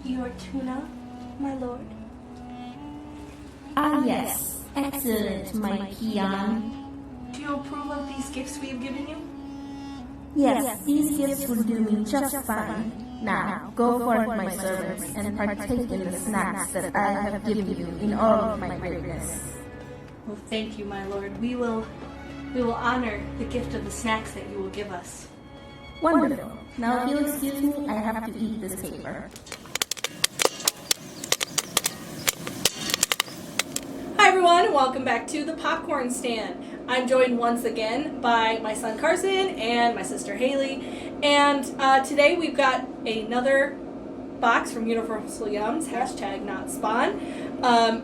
Your tuna, my lord. Ah, yes. Excellent, my peon. Do you approve of these gifts we have given you? Yes, these gifts will do me just fine. Now, go forth, my servants, and partake in the snacks that I have given you in all of my greatness. Well, thank you, my lord. We will honor the gift of the snacks that you will give us. Wonderful. Now, if you'll excuse me, I have to eat this paper. Hi everyone, and welcome back to the Popcorn Stand. I'm joined once again by my son Carson and my sister Hailey. And today we've got another box from Universal Yums, #NotSpawn.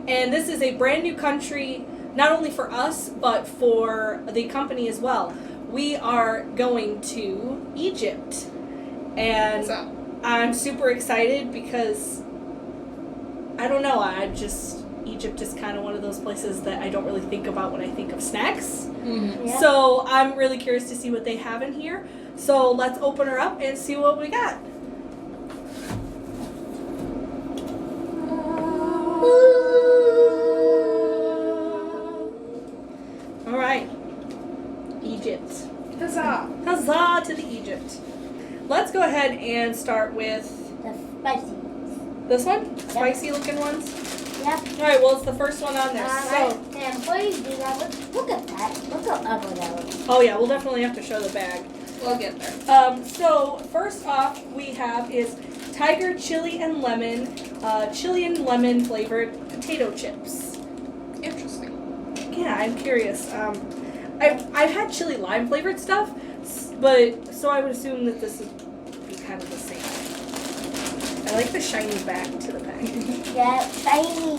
And this is a brand new country, not only for us, but for the company as well. We are going to Egypt. And I'm super excited because, I don't know, Egypt is kind of one of those places that I don't really think about when I think of snacks. Mm-hmm. Yeah. So I'm really curious to see what they have in here. So let's open her up and see what we got. All right. Egypt. Huzzah! Huzzah to the Egypt. Let's go ahead and start with The spicy. this one. Spicy looking ones. Yep. All right, well, it's the first one on there. And before you do that, look at that. Look how ugly that looks. Oh yeah, we'll definitely have to show the bag. We'll get there. So first off, we have is Tiger Chili and Lemon flavored potato chips. Interesting. Yeah, I'm curious. I've had chili lime flavored stuff, but so I would assume that this would be kind of the same. I like the shiny back to the package. Yeah, shiny.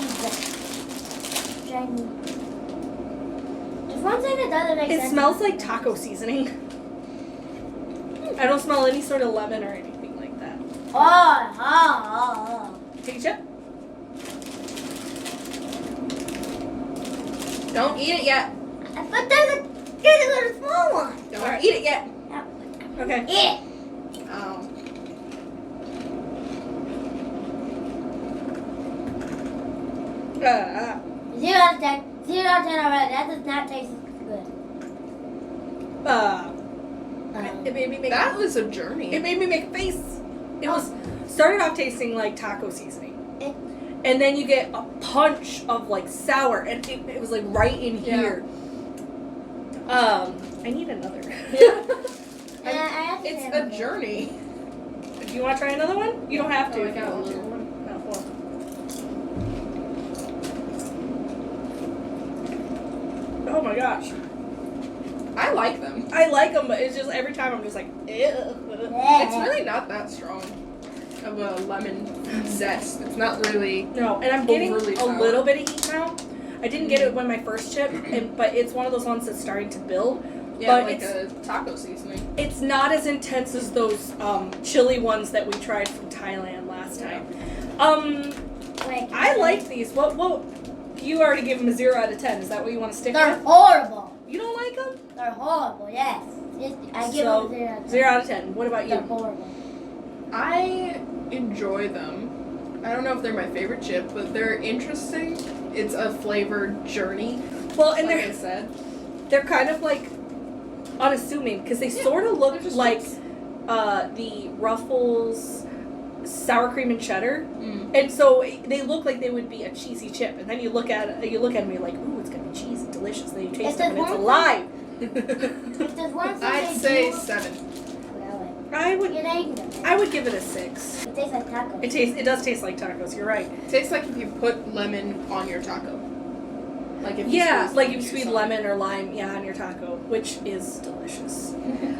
There's one thing that doesn't make sense. It smells like taco seasoning. I don't smell any sort of lemon or anything like that. Oh. Take a chip. Don't eat it yet. But there's a little small one. Don't eat it yet. Okay. Eat it. Oh. Zero out of 10. 0 out of 10 already. That does not taste good. It made me make That was a journey. It made me make a face. It was started off tasting like taco seasoning, and then you get a punch of like sour, and it was like right in here. I need another. It's a journey. Do you want to try another one? You don't have to. Oh, I if you got a want to. little one. Oh my gosh. I like them. I like them, but it's just every time I'm just like, ew. It's really not that strong of a lemon zest. It's not really. No, and I'm getting overly a sour. little bit of heat now. I didn't get it when my first chip, but it's one of those ones that's starting to build. Yeah, but like a taco seasoning. It's not as intense as those chili ones that we tried from Thailand last time. I like these. What? You already gave them a 0 out of 10. Is that what you want to stick They're with? horrible. You don't like them? They're horrible, yes. I give So, them 0 out of 10. 0 out of 10. What about They're you? horrible. I enjoy them. I don't know if they're my favorite chip, but they're interesting. It's a flavored journey. Well, and like I said. they're kind of like unassuming because they sort of look like the Ruffles sour cream and cheddar, and so they look like they would be a cheesy chip. And then you look at them, and you're like, "Ooh, it's gonna be cheesy, delicious." Then you taste them, and it's alive. If there's one thing I'd they say do, 7. I would it ain't good. I would give it a 6. It tastes like tacos. It does taste like tacos. You're right. It tastes like if you put lemon on your taco. Like if you squeeze lemon or lime, on your taco, which is delicious.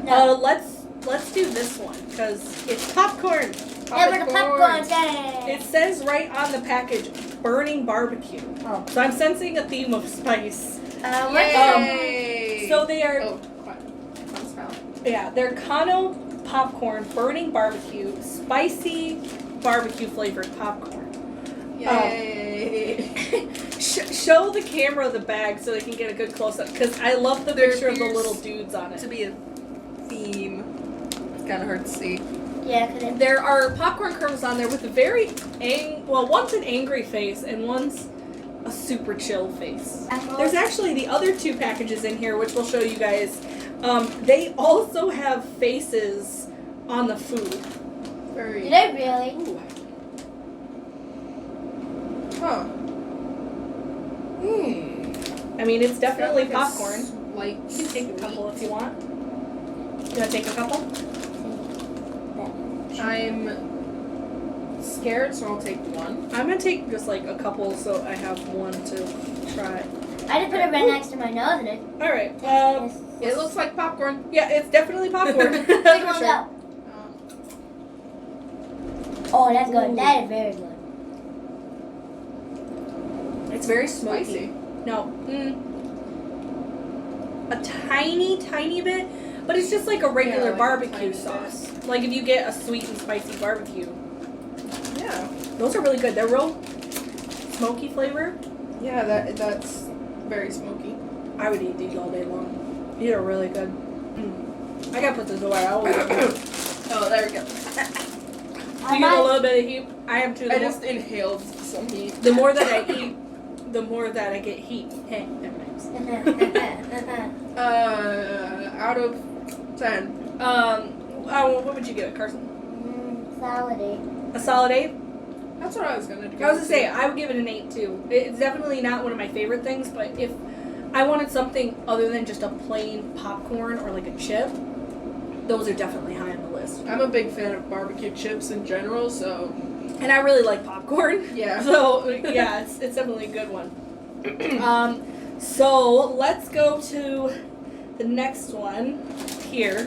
No. Let's do this one because it's popcorn. Yeah, for the popcorn day. It says right on the package, burning barbecue. Oh. So I'm sensing a theme of spice. Yay! So they are, Oh, fun smell. they're Kano popcorn, burning barbecue, spicy barbecue flavored popcorn. Yay! Show the camera the bag so they can get a good close up because I love the There picture of the appears little dudes on it. to be a theme. It's kind of hard to see. Yeah, because There are popcorn kernels on there with a very one's an angry face and one's a super chill face. There's actually the other two packages in here, which we'll show you guys. They also have faces on the food. Very. Did I really? Ooh. Huh. I mean, it's definitely Got like a popcorn. Like You can take a couple if you want. You want to take a couple? I'm scared, so I'll take one. I'm going to take just like a couple so I have one to try. I just put it right next to my nose and it. All right. It looks like popcorn. Yeah, it's definitely popcorn. Which For one sure. go? Oh, that's good. That is very good. It's very smoky. Spicy. No. A tiny bit, but it's just like a regular like a barbecue tiny sauce. Like if you get a sweet and spicy barbecue. Yeah. Those are really good. They're real smoky flavor. Yeah, that's very smoky. I would eat these all day long. These are really good. I gotta put this away. Oh, there we go. You get a little bit of heat. I am too. I just inhaled some heat. The more that I eat, the more that I get heat. Hey, never mind. Out of 10. What would you give it, Carson? Salad. A solid 8? That's what I was gonna do. I was gonna say, I would give it an 8 too. It's definitely not one of my favorite things, but if I wanted something other than just a plain popcorn or like a chip, those are definitely high on the list. I'm a big fan of barbecue chips in general, so. And I really like popcorn. Yeah. So, yeah, it's definitely a good one. So, let's go to the next one here.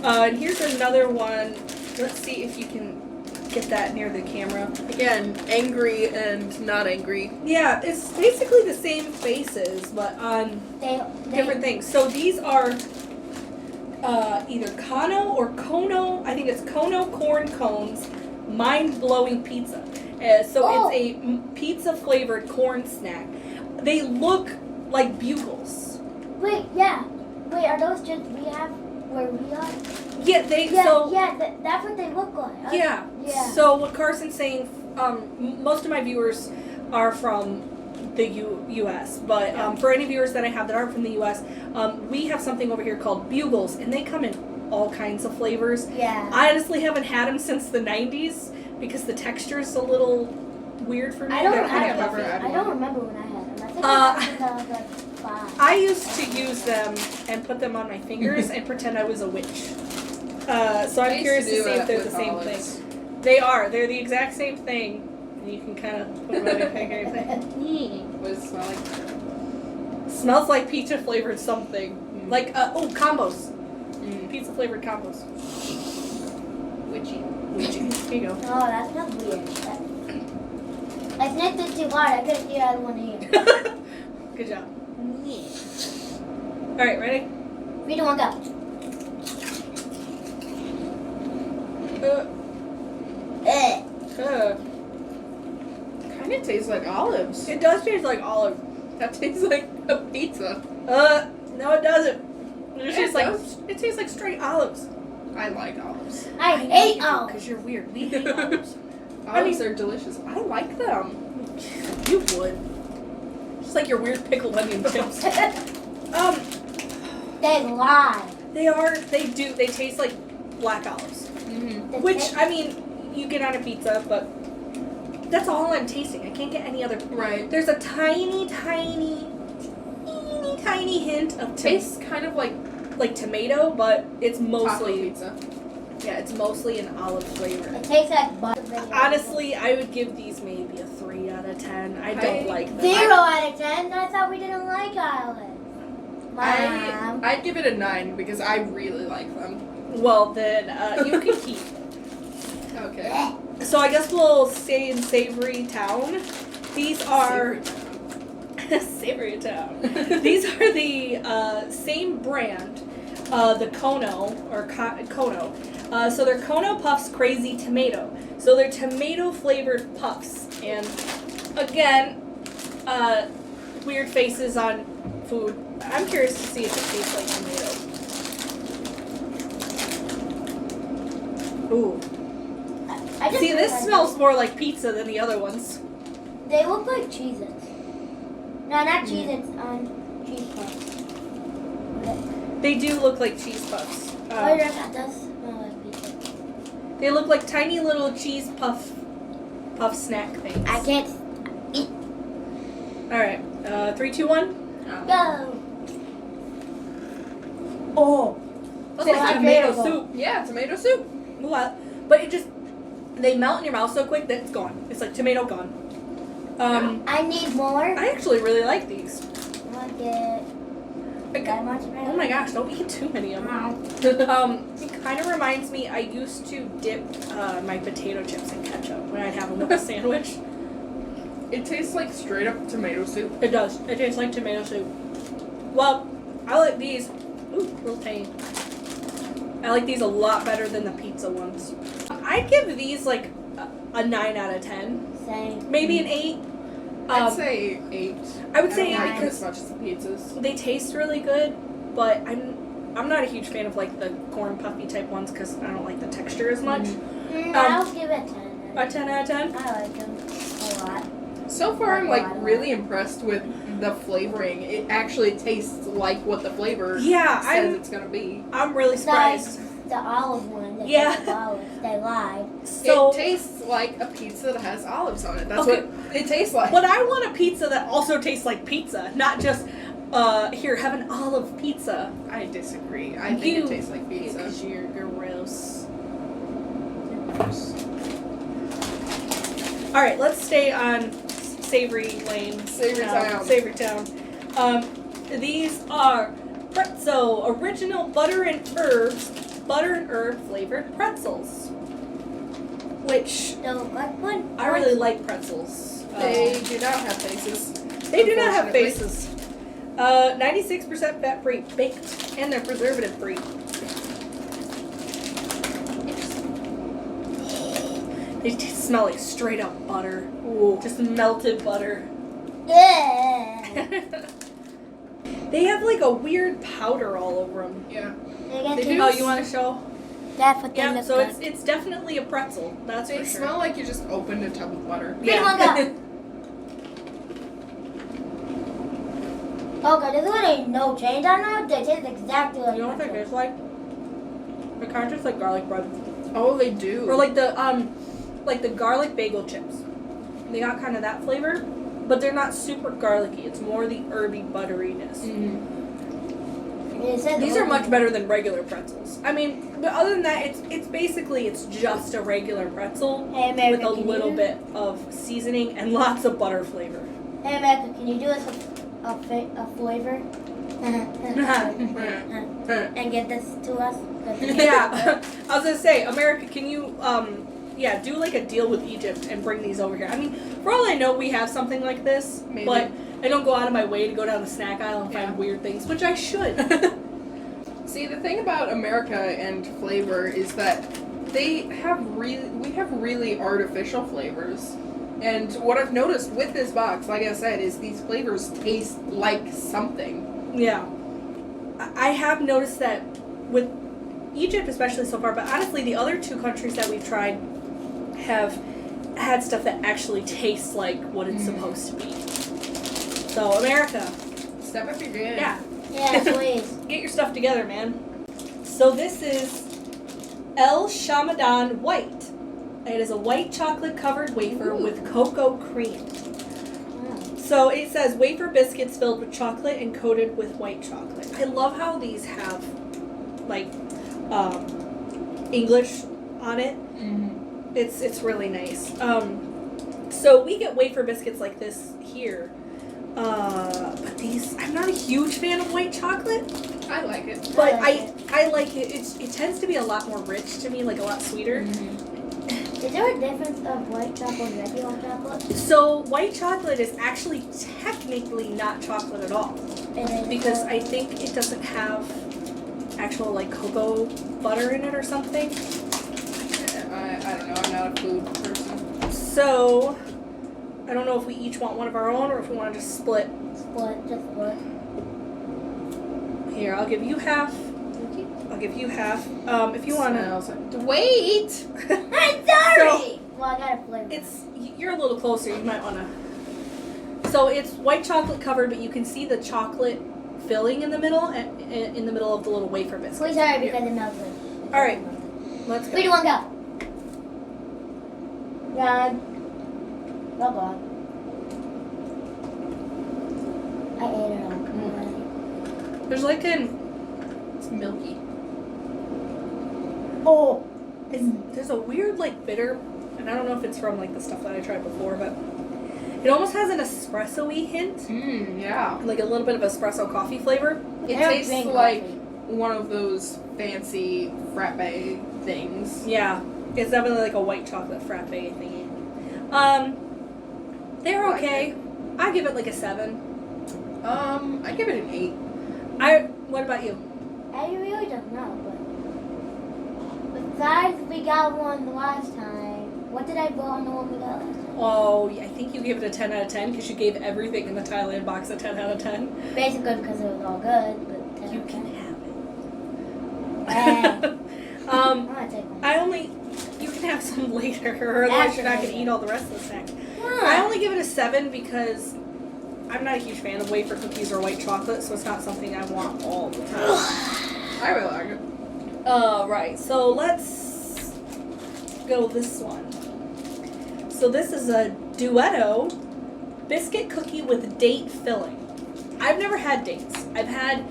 And here's another one. Let's see if you can get that near the camera. Again, angry and not angry. Yeah, it's basically the same faces, but on different things. So these are either Kano or Kono. I think it's Kono corn cones, mind-blowing pizza. It's a pizza flavored corn snack. They look like bugles. Wait, yeah. Wait, are those just we have where we are? Yeah, That's what they look like. Yeah. Yeah. So what Carson's saying, most of my viewers are from the U.S., but for any viewers that I have that aren't from the U.S., we have something over here called bugles, and they come in all kinds of flavors. Yeah. I honestly haven't had them since the 90s because the texture is a little weird for me. I don't They're remember. kind of never had I don't one. remember when I had them. I think I had them when I was like 5. I used to use them and put them on my fingers and pretend I was a witch. So I'm curious to see if they're the same thing. They are. They're the exact same thing. And you can kind of put them on your finger and say, What does it smell like? smells like pizza flavored something. Like, combos. Pizza flavored combos. Witchy. Here you go. Oh, that smells weird. I sniffed it too hard. I couldn't get out of one ear. Good job. Alright, ready? 3, 2, 1, go. Kind of tastes like olives. It does taste like olive. That tastes like a pizza. No it doesn't. It tastes like does. it tastes like straight olives. I like olives. I hate olives. Because you're weird. We hate olives. Olives are delicious. I like them. You would. Just like your weird pickled onion chips. They lie. They taste like black olives. Mm-hmm. Which, I mean, you get on a pizza, but that's all I'm tasting. I can't get any other. Right. There's a tiny hint of Tastes kind of like tomato, but it's taco mostly pizza. yeah, it's mostly an olive flavor. It tastes like butter. Honestly, I would give these maybe a 3 out of 10. I don't like them. 0 out of 10. I thought we didn't like olives. Mom. I'd give it a 9 because I really like them. Well, then you can keep. Okay. So I guess we'll stay in Savory Town. These are Savory Town. These are the same brand, the Kono or Kono. So they're Kono Puffs Crazy Tomato. So they're tomato flavored puffs, and again, weird faces on food. I'm curious to see if it tastes like tomato. Ooh. I just See, this realized smells more like pizza than the other ones. They look like Cheez-Its. No, not Cheez-Its. Cheese Puffs. They do look like cheese puffs. Oh, yeah, that does smell like pizza. They look like tiny little cheese puff snack things. I can't eat. All right, 3, 2, 1. Go. Oh. Looks like tomato soup. Yeah, tomato soup. What? But it just, they melt in your mouth so quick that it's gone. It's like tomato gone. I need more. I actually really like these. I get that much. Oh my gosh, don't eat too many of them. It kind of reminds me, I used to dip my potato chips in ketchup when I'd have them with a sandwich. It tastes like straight up tomato soup. It does. It tastes like tomato soup. Well, I like these. Ooh, little tiny. I like these a lot better than the pizza ones. I'd give these like a 9 out of 10. Same. Maybe an 8. I'd say 8. I would say I don't 8 like because as much as the pizzas. they taste really good, but I'm not a huge fan of like the corn puffy type ones because I don't like the texture as much. I'll give it 10. A 10 out of 10? I like them a lot. So far, I'm like really impressed with the flavoring. It actually tastes like what the flavor says it's gonna be. I'm really surprised. The olive one. Yeah. The olives, they lied. So it tastes like a pizza that has olives on it. That's Okay. what it tastes like. But I want a pizza that also tastes like pizza, not just here, have an olive pizza. I disagree. I think it tastes like pizza. Because you're gross. All right, let's stay on savory lane. Savory town. Savory town. These are Pretzel original butter and herb flavored pretzels, which The what one? I really like pretzels. They do not have faces. They do not have Unfortunately. faces. 96% fat free, baked, and they're preservative free. They smell like straight up butter. Ooh, just melted butter. Yeah. They have like a weird powder all over them. Yeah. They do. Oh, you want to show? That's what they Yeah, look so like. it's definitely a pretzel. That's They for sure. smell like you just opened a tub of butter. Yeah. Okay, there's literally no change on them. They taste exactly like You know what they taste like? They kind of taste like garlic bread, Oh, they do. or like the garlic bagel chips. They got kind of that flavor, but they're not super garlicky. It's more the herby butteriness. These are much better than regular pretzels. I mean, but other than that, it's basically just a regular pretzel Hey, America, with a can you little do- bit of seasoning and lots of butter flavor. Hey, America, can you do us a flavor? And get this to us? Yeah, I was gonna say, America, can you do like a deal with Egypt and bring these over here? I mean, for all I know, we have something like this, Maybe. but I don't go out of my way to go down the snack aisle and find Yeah. weird things, which I should. See, the thing about America and flavor is that we have really artificial flavors. And what I've noticed with this box, like I said, is these flavors taste like something. Yeah. I have noticed that with Egypt especially so far, but honestly the other 2 countries that we've tried have had stuff that actually tastes like what it's supposed to be. So America, Step up your game. yeah, Yeah, please. get your stuff together, man. So this is El Shamadan White. It is a white chocolate covered wafer with cocoa cream. So it says wafer biscuits filled with chocolate and coated with white chocolate. I love how these have like English on it. Mm-hmm. It's really nice. So we get wafer biscuits like this here. But these, I'm not a huge fan of white chocolate, I like it. but I I like it. It tends to be a lot more rich to me, like a lot sweeter. Is there a difference of white chocolate and regular chocolate? So white chocolate is actually technically not chocolate at all, because I think it doesn't have actual like cocoa butter in it or something. I don't know. I'm not a food person. So I don't know if we each want one of our own or if we want to just split. Just split. Here, I'll give you half. I'll give you half. If you want to. Wait! I'm sorry! Well, I got a flavor. You're a little closer. You might want to. So it's white chocolate covered, but you can see the chocolate filling in the middle, in the middle of the little wafer biscuit. Please hurry because it melted. All right, let's go. 3, 2, 1, go. Run. Oh God. I ate it all. There's like It's milky. Oh. there's a weird like bitter, and I don't know if it's from like the stuff that I tried before, but it almost has an espresso-y hint, Yeah. like a little bit of espresso coffee flavor. It I don't tastes drink like coffee. one of those fancy frappe things. Yeah, it's definitely like a white chocolate frappe thingy. They're I like okay. I give it like a 7. I give it an 8. What about you? I really don't know, but besides we got one the last time, what did I vote on the one we got last time? Oh, I think you gave it a 10 out of 10 because you gave everything in the Thailand box a 10 out of 10. Basically because it was all good, but 10 You out of can 10. have it. I'm gonna take one. You can have some later, or otherwise you're not going to eat all the rest of the snacks. I only give it a 7 because I'm not a huge fan of wafer cookies or white chocolate, so it's not something I want all the time. I really like it. Right, so let's go this one. So this is a Duetto biscuit cookie with date filling. I've never had dates. I've had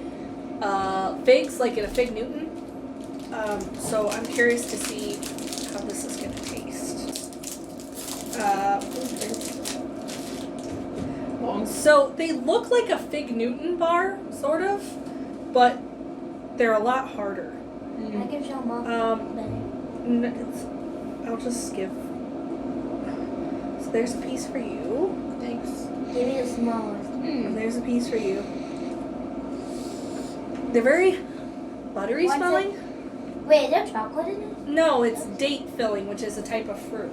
figs, like in a Fig Newton. So I'm curious to see how this is going to taste. So they look like a Fig Newton bar, sort of, but they're a lot harder. I can show mom better. I'll just give. So there's a piece for you. Thanks. Give me the smallest. And there's a piece for you. They're very buttery What's smelling. Wait, is there chocolate in it? No, it's date filling, which is a type of fruit.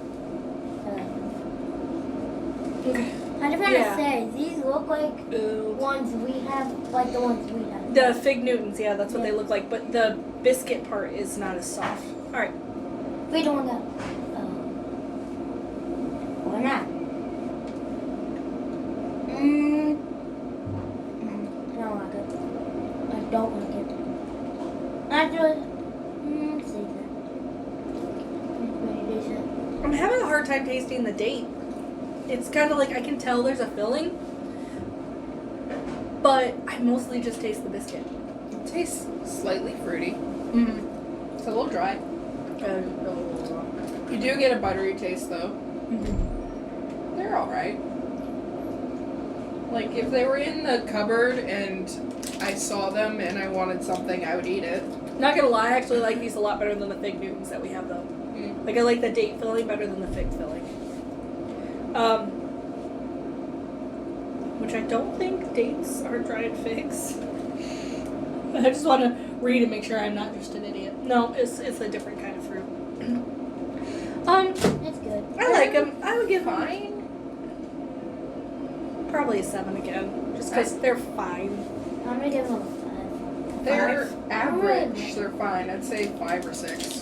Okay. I just want Yeah. to say, these look like ones we have, like the ones we have. The Fig Newtons, yeah, that's what Yeah. they look like. But the biscuit part is not as soft. All right. 3, 2, 1, go. Or not. I don't like it. I don't like it. Actually, see that. It's pretty decent. I'm having a hard time tasting the date. It's kind of like I can tell there's a filling, but I mostly just taste the biscuit. It tastes slightly fruity. Mm-hmm. It's a little dry. You do get a buttery taste though. Mm-hmm. They're alright. Like if they were in the cupboard and I saw them and I wanted something, I would eat it. Not gonna lie, I actually like these a lot better than the Fig Newtons that we have though. Like I like the date filling better than the fig filling. Which I don't think dates are dried figs. I just want to read and make sure I'm not just an idiot. No, it's a different kind of fruit. It's good. I like them. I would give them Fine. probably a 7 again, just because they're fine. I'm gonna give them a 5. They're 5? average. They're fine. I'd say 5 or 6.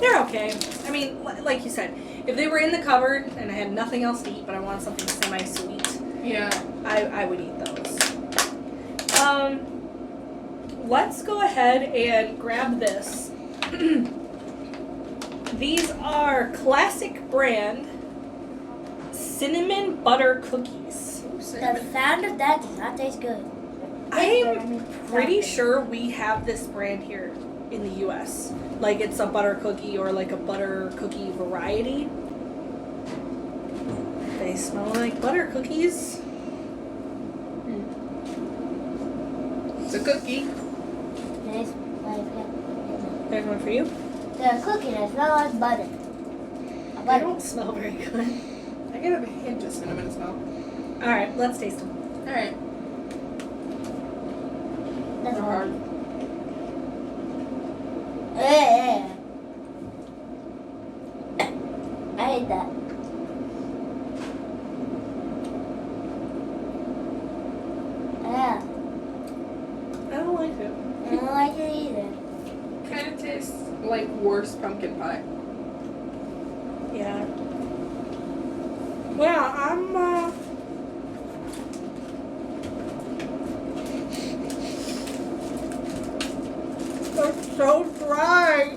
They're okay. I mean, like you said, if they were in the cupboard and I had nothing else to eat, but I wanted something semi-sweet, Yeah. I would eat those. Let's go ahead and grab this. These are classic brand cinnamon butter cookies. Ooh, The cinnamon. sound of that does not taste good. I'm pretty sure we have this brand here in the US. Like it's a butter cookie or like a butter cookie variety. They smell like butter cookies. It's a cookie. Nice. There's one for you. The cookie that smells like butter. A They butter. don't smell very good. I get a hint of cinnamon smell. Alright, let's taste them. Alright. That's They're hard. hard. I hate that. Yeah. I don't like it. I don't like it either. Kind of tastes like worse pumpkin pie. Yeah. Well, I'm it's so dry.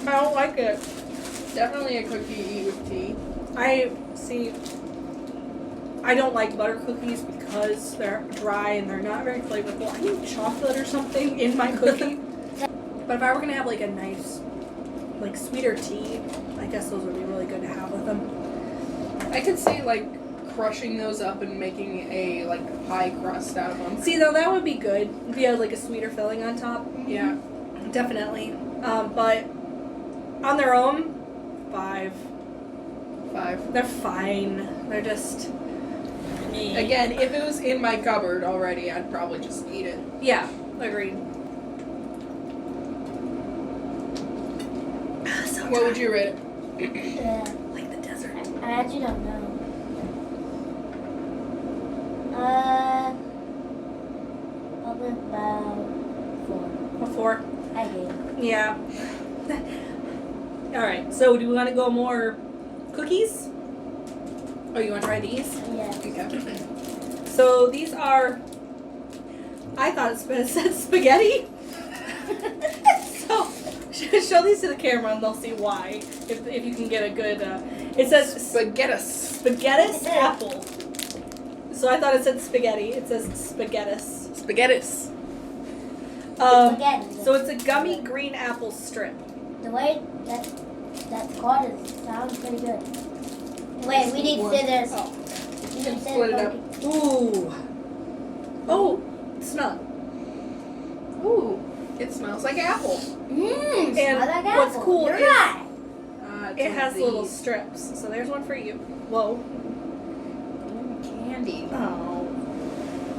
I don't like it. Definitely a cookie you eat with tea. I don't like butter cookies because they're dry and they're not very flavorful. I need chocolate or something in my cookie. But if I were gonna have like a nice, like sweeter tea, I guess those would be really good to have with them. I could see like crushing those up and making a like pie crust out of them. See, though, that would be good if you had like a sweeter filling on top. Yeah. Definitely. But on their own, 5. 5. They're fine. They're just. Again, if it was in my cupboard already, I'd probably just eat it. Yeah, agreed. So What would you rate it? Like the desert. I actually don't know. Probably about 4. A 4. I hate it. Yeah. All right. So, do we want to go more cookies? Oh, you want to try these? Yeah. Okay. So these are. I thought it said spaghetti. So show these to the camera and they'll see why. If you can get a good. It says spaghettis apple. So I thought it said spaghetti. It says spaghettis. Spaghettis. Spaghetti. So it's a gummy green apple strip. The way that's called sounds pretty good. Wait, we need scissors. Oh. We need Split it up. scissors. Ooh. Oh, smell. Ooh, it smells like apple. Mmm, And I like what's apple. cool You're is- right. It has little strips. So there's one for you. Whoa. Candy. Oh.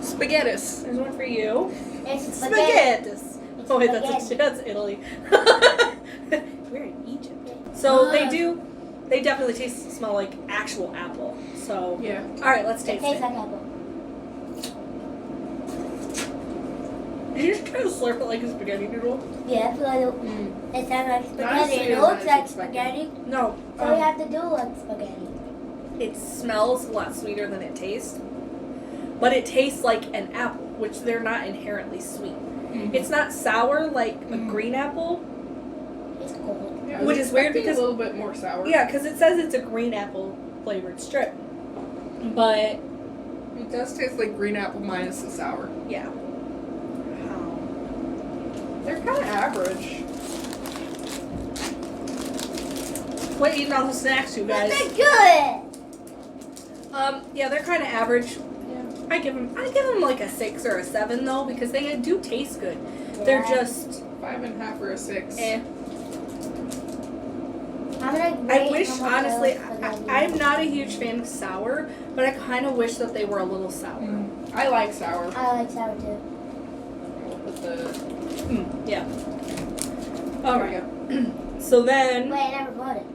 Spaghettis. There's one for you. It's spaghetti. Spaghettis. It's Oh wait, spaghetti. that's Italy. We're in Egypt. So they definitely smell like actual apple. So Yeah. all right, let's It taste tastes it. like apple. Did you just try to slurp it like a spaghetti noodle? Yeah, so it sounds like spaghetti. Honestly, It it's looks not like spaghetti. spaghetti. No. So we have to do like spaghetti. It smells a lot sweeter than it tastes, but it tastes like an apple, which they're not inherently sweet. Mm-hmm. It's not sour like a green apple. It's cold. Yeah, Which is weird because- a little bit more sour. Yeah, because it says it's a green apple flavored strip, but It does taste like green apple minus the sour. yeah. They're kind of average. What eating all the snacks, you But guys? they're good. Yeah, they're kind of average. Yeah. I give them like a 6 or a 7 though, because they do taste good. They're Yeah. just 5.5 or a 6. eh. I'm gonna I rate wish, how much honestly, I like spaghetti. I'm not a huge fan of sour, but I kind of wish that they were a little sour. I like sour. I like sour too. We'll put the. Yeah. Oh, All right. So then, Wait, I never bought it.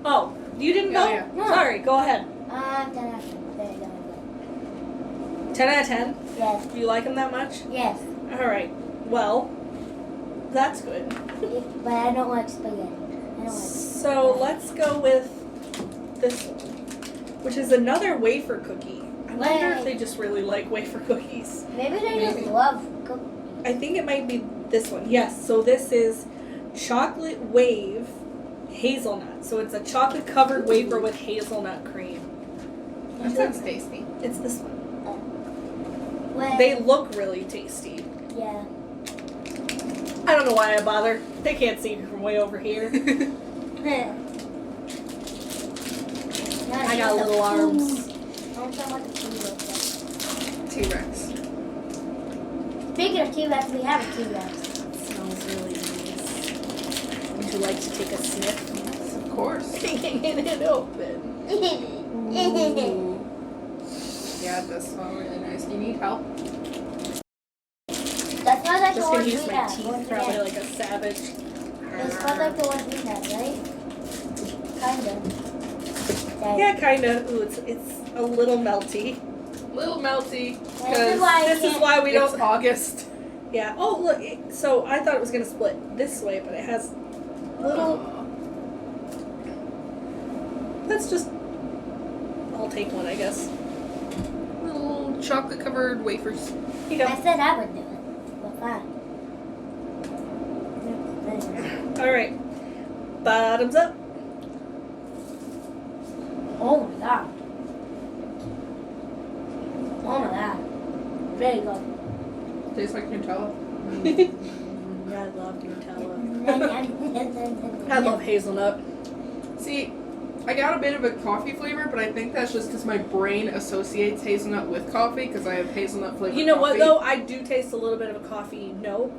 oh, you didn't Yeah, vote? yeah. No. Sorry, go ahead. 10 out of 10. There you go. 10 out of 10? Yes. Do you like them that much? Yes. All right. Well, that's good. But I don't like spaghetti. I don't like So let's go with this one, which is another wafer cookie. I wonder if Wait. they just really like wafer cookies. Maybe they Maybe. just love cookies. I think it might be this one. Yes, so this is chocolate wave hazelnut. So it's a chocolate covered wafer with hazelnut cream. That sounds tasty. It's this one. Wait. They look really tasty. Yeah. I don't know why I bother. They can't see me from way over here. I got little arms. I want to know what the food looks T-Rex. like. Speaking of T-Rex, we have a T-Rex. It smells really nice. Would you like to take a sniff? Yes, of course. Taking it open. Ooh. Yeah, it does smell really nice. Do you need help? That smells like Just the gonna ones use we my have. teeth Ones we probably have. like a savage. It smells like the ones we have, right? Kinda. Yeah, kind of. Ooh, it's a little melty. Little melty. This is Because why This is why we it's don't. August. Yeah. Oh, look. So I thought it was going to split this way, but it has little... Let's just... I'll take one, I guess. Little chocolate-covered wafers. Here you I go. said I would do it. But fine. All right. Bottoms up. Oh my god. Oh my god. Very good. Tastes like Nutella. Yeah, I love Nutella. I love hazelnut. See, I got a bit of a coffee flavor, but I think that's just because my brain associates hazelnut with coffee because I have hazelnut flavored You know what, coffee. though? I do taste a little bit of a coffee note.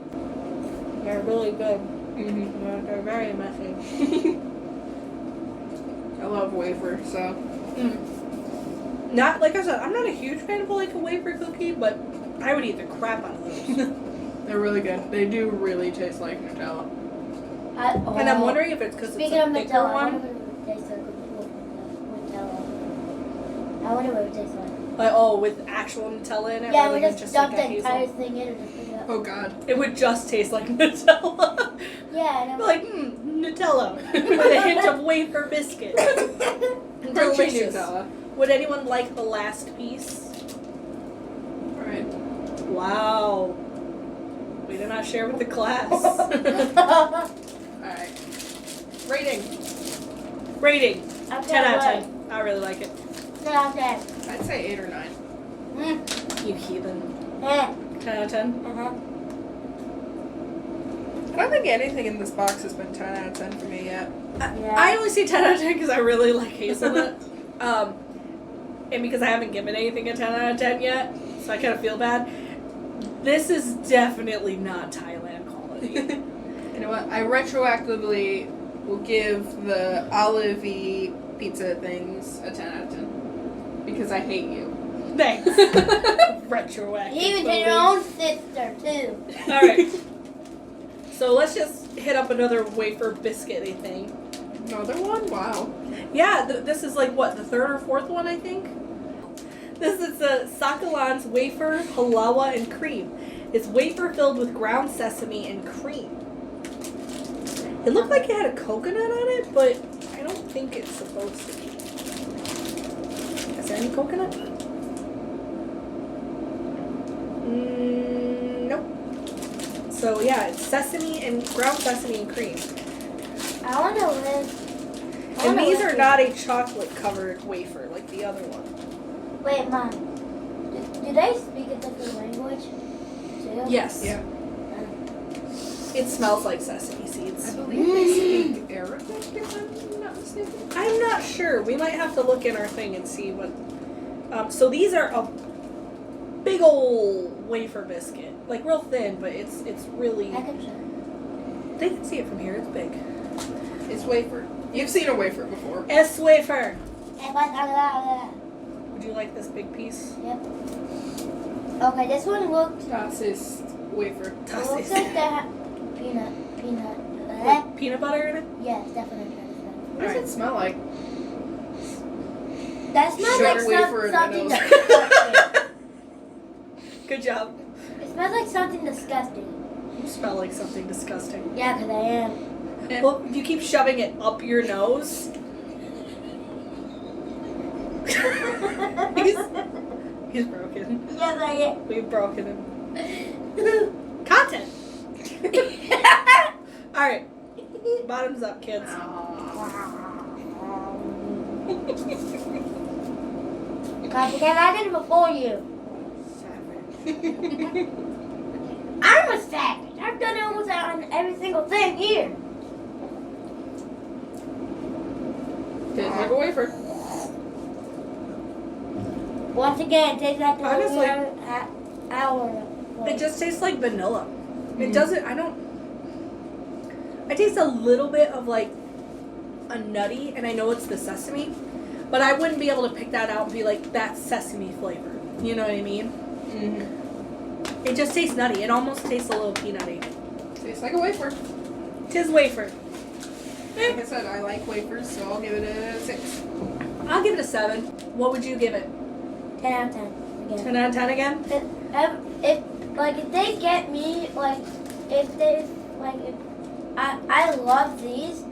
They're really good. Mm-hmm. They're very messy. I love wafer, so. Not, like I said, I'm not a huge fan of like a wafer cookie, but I would eat the crap out of those. They're really good. They do really taste like Nutella. And I'm wondering if it's because it's Speaking a of thicker Nutella, I one. wonder what it would taste like with Nutella. I wonder what it would taste like. Like, oh, with actual Nutella in it? Yeah, rather we than just like dump a the entire hazel. thing in and just pick it up. Oh god. It would just taste like Nutella. Yeah, and I'm Like, Nutella. With a hint of wafer biscuit. Crunchy Delicious. Nutella. Would anyone like the last piece? Alright. Wow. We did not share with the class. Alright. Rating. Rating. I'm 10 out of 10. I really like it. 10 out of 10. I'd say 8 or 9. You heathen. 10 out of 10? Uh-huh. I don't think anything in this box has been 10 out of 10 for me yet. I only say 10 out of 10 because I really like hazelnut. And because I haven't given anything a 10 out of 10 yet, so I kind of feel bad. This is definitely not Thailand quality. You know what? I retroactively will give the olive-y pizza things a 10 out of 10. Because I hate you. Thanks. Retroactive. Even to your own sister, too. Alright. So let's just hit up another wafer biscuity thing. Another one? Wow. Yeah, this is like what, the third or fourth one, I think? This is the Sakalan's wafer, halawa, and cream. It's wafer filled with ground sesame and cream. It looked like it had a coconut on it, but I don't think it's supposed to be. Is there any coconut? Nope. So yeah, it's sesame and ground sesame and cream. I wonder what. And these are not a chocolate covered wafer like the other one. Wait, Mom. Do they speak a different language? Too? Yes. Yeah. It smells like sesame I seeds. believe they speak Arabic, if I'm not mistaken. I'm not sure. We might have to look in our thing and see what. So these are a big old wafer biscuit, like real thin, but it's really. I can show. They can see it from here. It's big. It's wafer. You've seen a wafer before. S wafer. Yep. Would you like this big piece? Okay, this one looks. Das ist wafer. It looks like they have peanut. With peanut butter in it. Yes, definitely. What does it smell like? That smells Shove like wafer in my something nose. disgusting. Good job. It smells like something disgusting. You smell like something disgusting. Yeah, because I am. Well, if you keep shoving it up your nose. He's broken. Yes, I am. We've broken him. Content. All right. Bottoms up, kids. Because I did it before you. I'm a savage. I've done it almost on every single thing here. Tastes like a wafer. Once again, it tastes like the Honestly, hour. It just tastes like vanilla. It doesn't. I taste a little bit of like a nutty, and I know it's the sesame, but I wouldn't be able to pick that out and be like, that's sesame flavor. You know what I mean? Mm-hmm. It just tastes nutty. It almost tastes a little peanutty. Tastes like a wafer. Tis wafer. Like I said, I like wafers, so I'll give it a 6. I'll give it a 7. What would you give it? 10 out of 10. Again. 10 out of 10 again? Like if they get me, like if I love these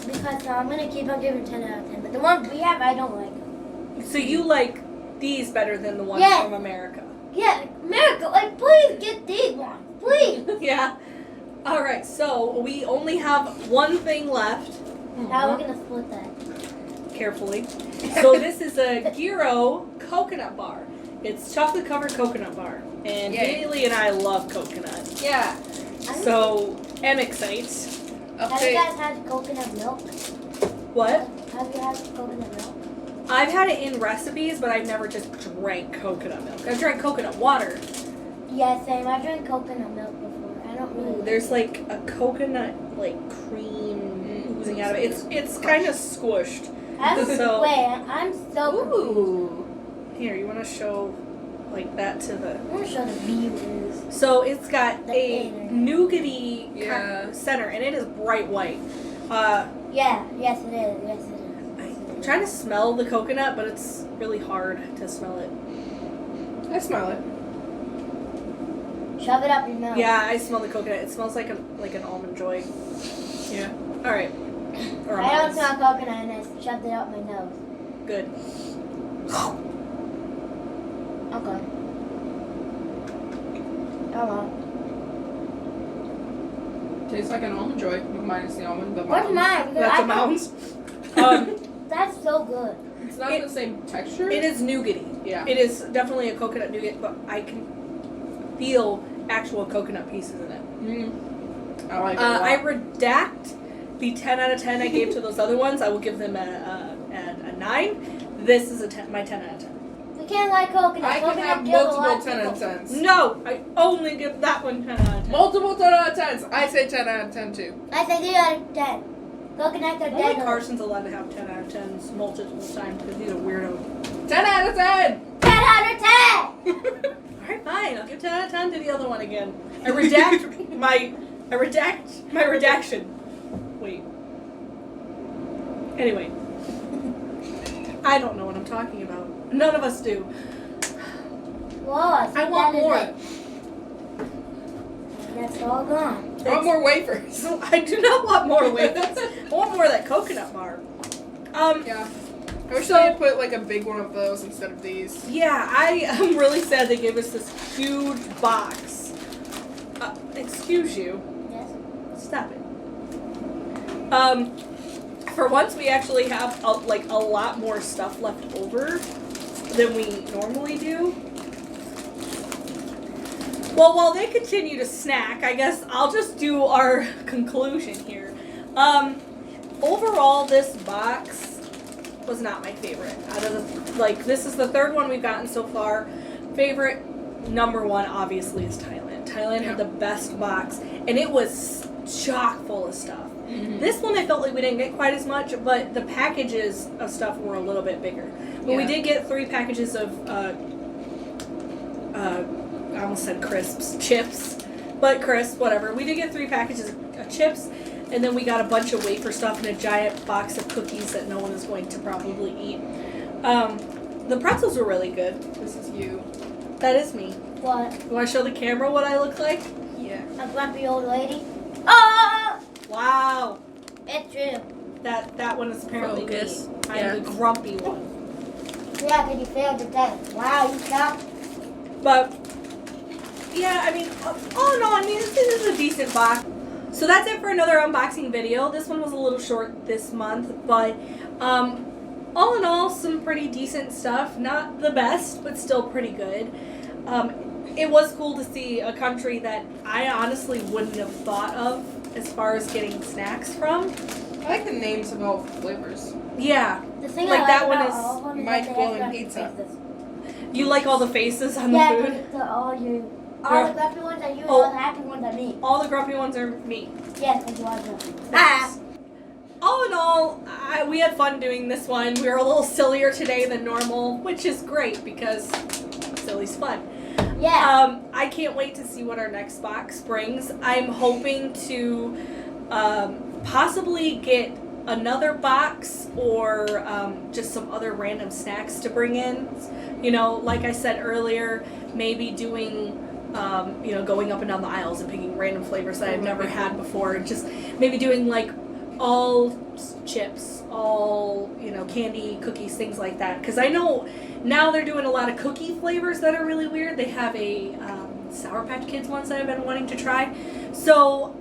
because I'm gonna keep on giving 10 out of 10. But the ones we have, I don't like. So you like these better than the ones Yeah. from America? Yeah, America, like please get these ones, please. Yeah. All right. So we only have one thing left. How are we gonna split that? Carefully. So this is a gyro coconut bar. It's chocolate covered coconut bar, and Yay. Hailey and I love coconut. Yeah. So I'm excited. Have you Okay. guys had coconut milk? What? Have you had coconut milk? I've had it in recipes, but I've never just drank coconut milk. I've drank coconut water. Yeah, same. I drank coconut milk before. I don't really. Ooh, there's like a coconut cream oozing out of it. It's kind of squished. So- I'm so confused. Ooh. Here, you want to show like that to the. I'm gonna show the viewers. So it's got The a inner. nougaty Yeah. center, and it is bright white. Yeah, yes it is. Yes it is. I'm trying to smell the coconut, but it's really hard to smell it. I smell it. Shove it up your nose. Yeah, I smell the coconut. It smells like an almond joy. Yeah. All right. Or I don't almonds. smell coconut and I shoved it up my nose. Good. Okay. Come on. Tastes like an almond joy, minus the almond. But What's mine? Because That's I a mounds. That's so good. It's not the same texture. It is nougaty. Yeah. It is definitely a coconut nougat, but I can feel actual coconut pieces in it. I like it a lot. I redact the 10 out of 10 I gave to those other ones. I will give them a 9. This is my 10 out of 10. We can't like coconut. I can coconut have kills a lot multiple of 10 out of people. 10s. No, I only give that one 10 out of 10. Multiple 10 out of 10s. I say 10 out of 10 too. I say 3 out of 10. Coconuts are Only deadly. Carson's allowed to have 10 out of 10s multiple times because he's a weirdo. 10 out of 10! 10 out of 10! Alright, fine. I'll give 10 out of 10 to the other one again. I redact my redaction. Wait. Anyway. I don't know what I'm talking about. None of us do. Whoa, I think I want that is more. it. That's all gone. I want more wafers. No, I do not want more wafers. I want more of that coconut bar. Yeah. I wish they had put like a big one of those instead of these. Yeah, I am really sad they gave us this huge box. Excuse you. Yes. Stop it. For once, we actually have a lot more stuff left over than we normally do. Well, while they continue to snack, I guess I'll just do our conclusion here. Overall, this box was not my favorite. Out of the, this is the third one we've gotten so far. Favorite number one, obviously, is Thailand. Thailand had the best box, and it was chock full of stuff. Mm-hmm. This one I felt like we didn't get quite as much, but the packages of stuff were a little bit bigger. But we did get 3 packages of, I almost said crisps, chips, but crisps, whatever. We did get 3 packages of chips, and then we got a bunch of wafer stuff and a giant box of cookies that no one is going to probably eat. The pretzels were really good. This is you. That is me. What? You want to show the camera what I look like? Yeah. A grumpy old lady? Oh! Wow. It's true. That one is apparently Focus. me. I'm the grumpy one. Yeah, because you failed the test. Wow, you suck. But, yeah, I mean, all in all, I mean, this is a decent box. So that's it for another unboxing video. This one was a little short this month, but all in all, some pretty decent stuff. Not the best, but still pretty good. It was cool to see a country that I honestly wouldn't have thought of as far as getting snacks from. I like the names of all flavors. Yeah. The thing Like I that like one about is all of them Mike that they blowing have pizza. faces. You like all the faces on the Yeah, food? but the, all the grumpy ones are you, Oh. all the happy ones are me. All the grumpy ones are me. Yes, because you are them. Nice. All in all, we had fun doing this one. We were a little sillier today than normal, which is great because silly's fun. Yeah. I can't wait to see what our next box brings. I'm hoping to possibly get another box or just some other random snacks to bring in. You know, like I said earlier, maybe doing going up and down the aisles and picking random flavors that I've never had before, and just maybe doing like all chips, all candy, cookies, things like that. Because I know now they're doing a lot of cookie flavors that are really weird. They have a Sour Patch Kids ones that I've been wanting to try, so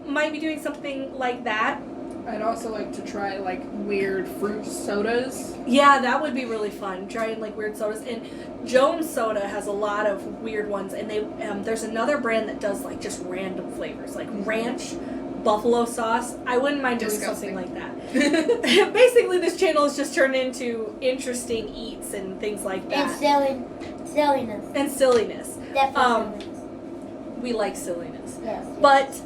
might be doing something like that. I'd also like to try like weird fruit sodas. Yeah, that would be really fun. Trying like weird sodas, and Jones Soda has a lot of weird ones, and they there's another brand that does like just random flavors, like ranch, buffalo sauce. I wouldn't mind doing something like that. Basically, this channel has just turned into interesting eats and things like that. And silliness. And silliness. Definitely silliness. We like silliness. Yes. But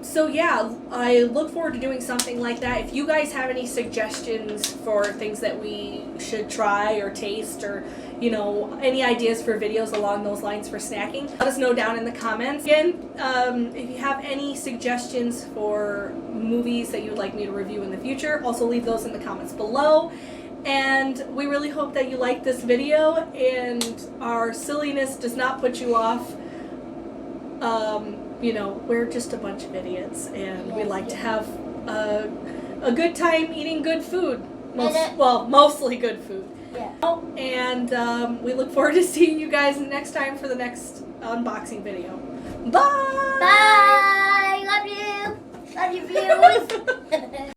so yeah, I look forward to doing something like that. If you guys have any suggestions for things that we should try or taste, or any ideas for videos along those lines for snacking, let us know down in the comments. Again, if you have any suggestions for movies that you would like me to review in the future, also leave those in the comments below. And we really hope that you like this video and our silliness does not put you off. We're just a bunch of idiots, and we like to have a good time eating good food. Mostly good food. Yeah. And we look forward to seeing you guys next time for the next unboxing video. Bye! Bye! Love you! Love you, viewers!